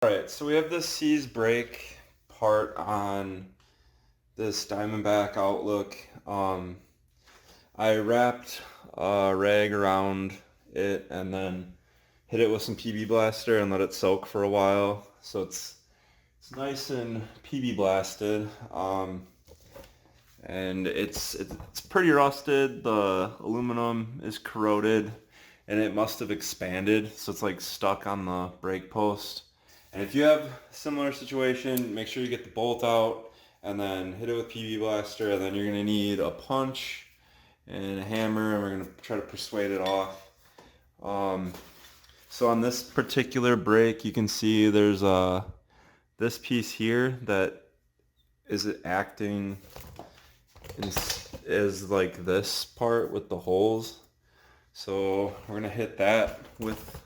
Alright, so we have this C's brake part on this Diamondback Outlook. I wrapped a rag around it and then hit it with some PB Blaster and let it soak for a while. So it's nice and PB blasted. And it's pretty rusted. The aluminum is corroded and it must have expanded, so it's like stuck on the brake post. And if you have a similar situation, make sure you get the bolt out and then hit it with PB Blaster, and then you're gonna need a punch and a hammer, and we're gonna try to persuade it off. So on this particular brake, you can see there's this piece here that is acting is like this part with the holes. So we're gonna hit that with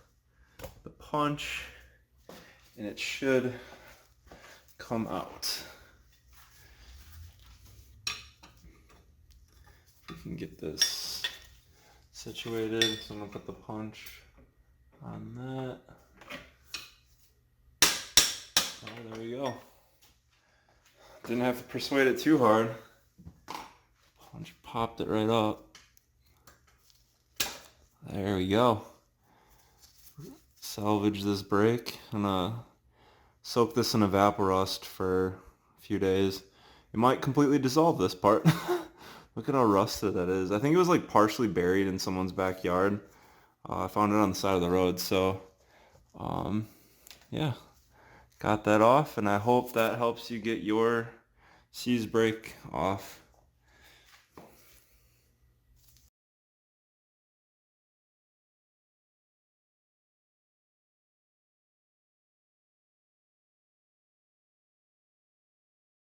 the punch and it should come out. We can get this situated. So I'm gonna put the punch on that. Oh, there we go. Didn't have to persuade it too hard. Punch popped it right up. There we go. Salvage this brake. I'm gonna soak this in Evaporust for a few days. It might completely dissolve this part. Look at how rusted that is. I think it was like partially buried in someone's backyard. I found it on the side of the road, so yeah, got that off, and I hope that helps you get your C's brake off.